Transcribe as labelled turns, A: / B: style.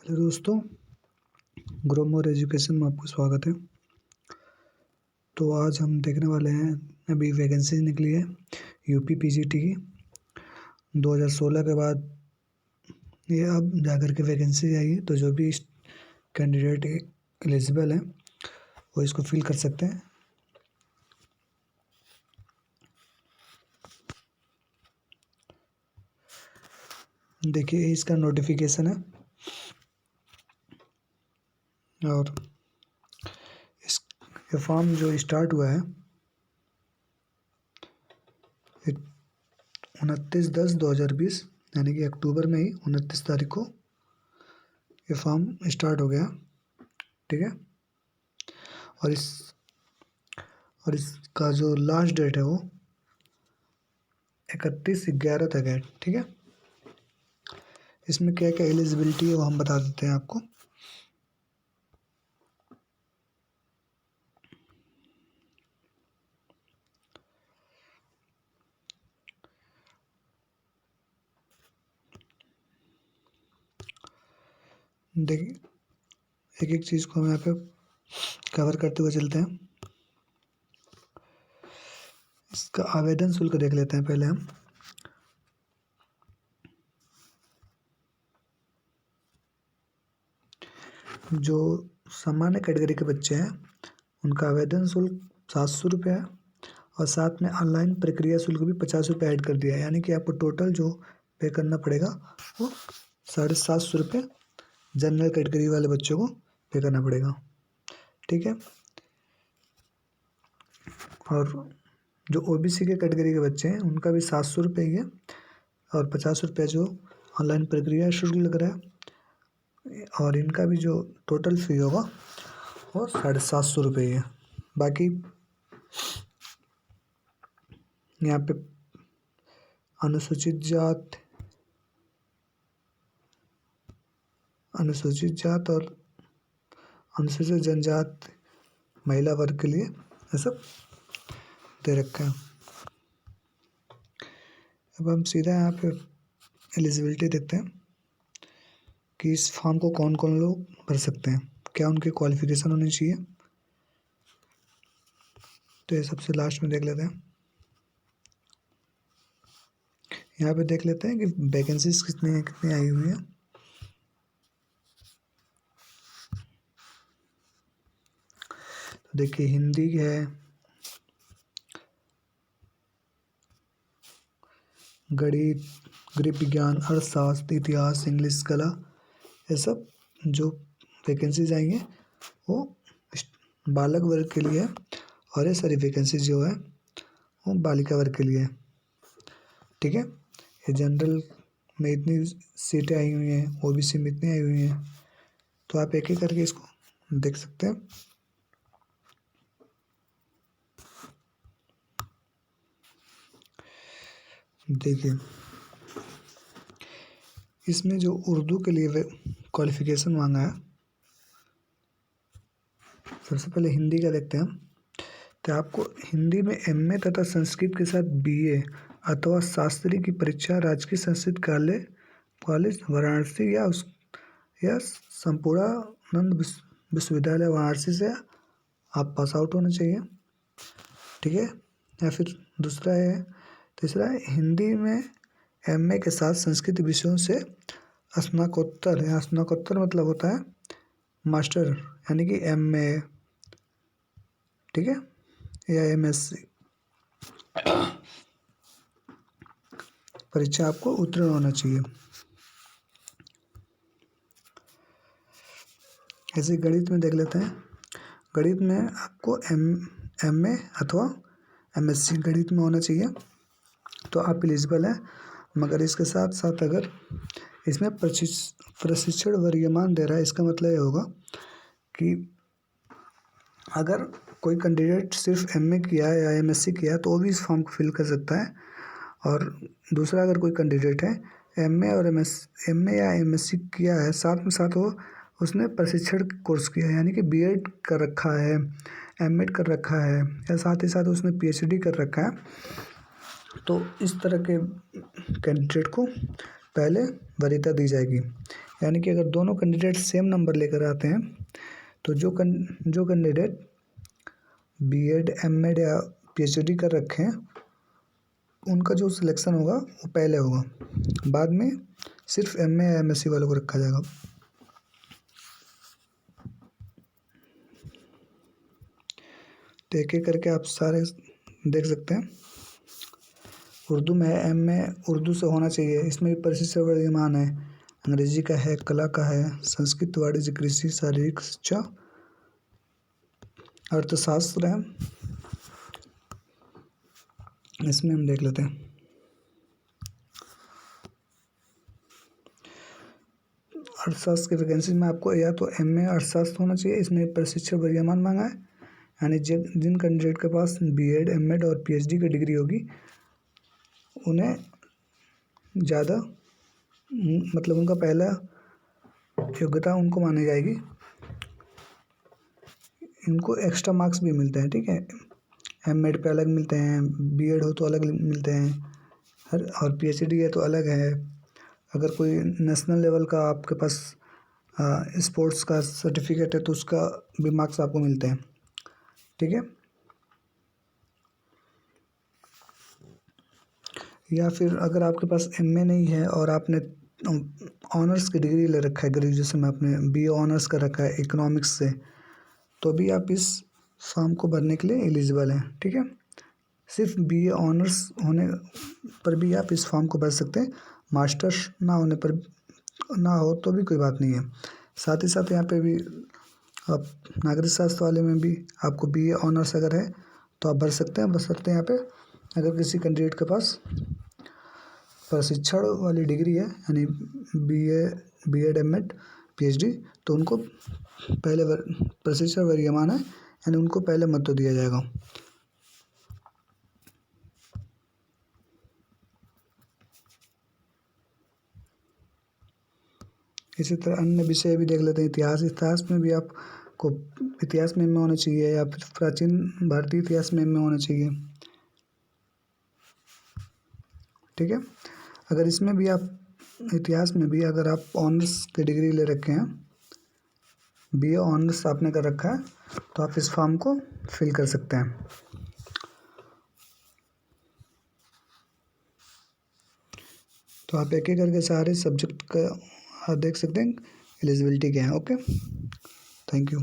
A: Hello दोस्तों, grow more education में आपको स्वागत है। तो आज हम देखने वाले हैं, अभी वैकेंसी निकली है यूपी पीजीटी की 2016 के बाद। ये अब जाकर के वैकेंसी आई है, तो जो भी कैंडिडेट एलिजिबल हैं वो इसको फिल कर सकते हैं। देखिए, इसका नोटिफिकेशन है और इस ये फॉर्म जो स्टार्ट हुआ है 29/10/2020 यानी कि अक्टूबर में ही 29 तारीख को ये फॉर्म स्टार्ट हो गया। ठीक है, और इसका जो लास्ट डेट है वो 31/11 तक है। ठीक है, इसमें क्या क्या एलिजिबिलिटी है वो हम बता देते हैं आपको। देखिए, एक एक चीज़ को हम यहाँ पे कवर करते हुए चलते हैं। इसका आवेदन शुल्क देख लेते हैं पहले हम। जो सामान्य कैटेगरी के बच्चे हैं उनका आवेदन शुल्क 700 रुपये है, और साथ में ऑनलाइन प्रक्रिया शुल्क भी 50 रुपये ऐड कर दिया है, यानी कि आपको टोटल जो पे करना पड़ेगा वो 750 रुपये जनरल कैटेगरी वाले बच्चों को पे करना पड़ेगा। ठीक है, और जो ओबीसी के कैटेगरी के बच्चे हैं उनका भी 700 रुपये ही है, और 50 रुपये जो ऑनलाइन प्रक्रिया शुल्क लग रहा है, और इनका भी जो टोटल फी होगा वो 750 रुपये ही है। बाकी यहाँ पे अनुसूचित जात और अनुसूचित जनजाति महिला वर्ग के लिए ये सब दे रखा है। अब हम सीधा यहाँ पे एलिजिबिलिटी देखते हैं कि इस फॉर्म को कौन कौन लोग भर सकते हैं, क्या उनकी क्वालिफिकेशन होनी चाहिए। तो ये सबसे लास्ट में देख लेते हैं। यहाँ पे देख लेते हैं कि वैकेंसीज कितनी आई हुई है। तो देखिए, हिंदी है, गणित, गृह विज्ञान, अर्थशास्त्र, इतिहास, इंग्लिश, कला, ये सब जो वैकेंसीज आई हैं वो बालक वर्ग के लिए है, और ये सारी वैकेंसीज जो है वो बालिका वर्ग के लिए है। ठीक है, ये जनरल में इतनी सीटें आई हुई हैं, ओबीसी में इतनी आई हुई हैं, तो आप एक एक करके इसको देख सकते हैं। देखिए, इसमें जो उर्दू के लिए क्वालिफिकेशन मांगा है, सबसे पहले हिंदी का देखते हैं हम। तो आपको हिंदी में एमए तथा संस्कृत के साथ बीए अथवा शास्त्री की परीक्षा राजकीय संस्कृत कॉलेज वाराणसी या संपूर्णानंद विश्वविद्यालय वाराणसी से आप पास आउट होना चाहिए। ठीक है, या फिर तीसरा है हिंदी में एमए के साथ संस्कृत विषयों से स्नातकोत्तर, या स्नातकोत्तर मतलब होता है मास्टर, यानी कि एमए, ठीक है, या एमएससी परीक्षा आपको उत्तीर्ण होना चाहिए। ऐसे गणित में देख लेते हैं। गणित में आपको एमए अथवा एमएससी गणित में होना चाहिए, तो आप एलिजिबल हैं। मगर इसके साथ साथ अगर इसमें प्रशिक्षण वर्गमान दे रहा है, इसका मतलब ये होगा कि अगर कोई कैंडिडेट सिर्फ एमए किया है या एमएससी किया है तो वो भी इस फॉर्म को फिल कर सकता है। और दूसरा, अगर कोई कैंडिडेट है एमए या एमएससी किया है, साथ में साथ वो उसने प्रशिक्षण कोर्स किया है, यानी कि बीएड कर रखा है, एमएड कर रखा है, या साथ ही साथ उसने पीएचडी कर रखा है, तो इस तरह के कैंडिडेट को पहले वरीयता दी जाएगी। यानी कि अगर दोनों कैंडिडेट सेम नंबर लेकर आते हैं तो जो कैंडिडेट बीएड एमएड या पीएचडी कर रखे हैं उनका जो सिलेक्शन होगा वो पहले होगा, बाद में सिर्फ एमए या एमएससी वालों को रखा जाएगा। तो एक एक करके आप सारे देख सकते हैं। उर्दू में है, एमए उर्दू से होना चाहिए, इसमें भी परिशिष्ट वर्गीमान है। अंग्रेजी का है, कला का है, संस्कृत, वाणिज्य, कृषि, शारीरिक शिक्षा, अर्थशास्त्र है। इसमें हम देख लेते हैं। अर्थशास्त्र की वैकेंसी में आपको या तो एमए अर्थशास्त्र होना चाहिए, इसमें प्रशिक्षण वर्गीमान मांगा है, यानी जिन कैंडिडेट के पास बीएड एमएड और पीएचडी की डिग्री होगी उन्हें ज़्यादा मतलब उनका पहला योग्यता उनको मानी जाएगी। इनको एक्स्ट्रा मार्क्स भी मिलते हैं, ठीक है। एमएड पे अलग मिलते हैं, बीएड हो तो अलग मिलते हैं, और पीएचडी है तो अलग है। अगर कोई नेशनल लेवल का आपके पास स्पोर्ट्स का सर्टिफिकेट है तो उसका भी मार्क्स आपको मिलते हैं, ठीक है। या फिर अगर आपके पास एमए नहीं है और आपने ऑनर्स की डिग्री ले रखा है, ग्रेजुएशन में आपने बीए ऑनर्स कर रखा है इकोनॉमिक्स से, तो भी आप इस फॉर्म को भरने के लिए एलिजिबल हैं, ठीक है। सिर्फ बीए ऑनर्स होने पर भी आप इस फॉर्म को भर सकते हैं, मास्टर्स ना होने पर ना हो तो भी कोई बात नहीं है। साथ ही साथ यहाँ पे भी आप नागरिक शास्त्र वाले में भी आपको बीए ऑनर्स अगर है तो आप भर सकते हैं। यहाँ पे अगर किसी कैंडिडेट के पास प्रशिक्षण वाली डिग्री है यानी बीएड एमएड पीएचडी, तो उनको पहले प्रशिक्षण वर्गीमान है यानी उनको पहले महत्व दिया जाएगा। इसी तरह अन्य विषय भी देख लेते हैं। इतिहास में भी आपको इतिहास में एमए होना चाहिए या फिर प्राचीन भारतीय इतिहास में एमए होना चाहिए, ठीक है। अगर इसमें भी आप इतिहास में भी अगर आप ऑनर्स की डिग्री ले रखे हैं, बीए ऑनर्स आपने कर रखा है, तो आप इस फॉर्म को फिल कर सकते हैं। तो आप एक एक करके सारे सब्जेक्ट का देख सकते हैं एलिजिबिलिटी क्या है। Okay, thank you.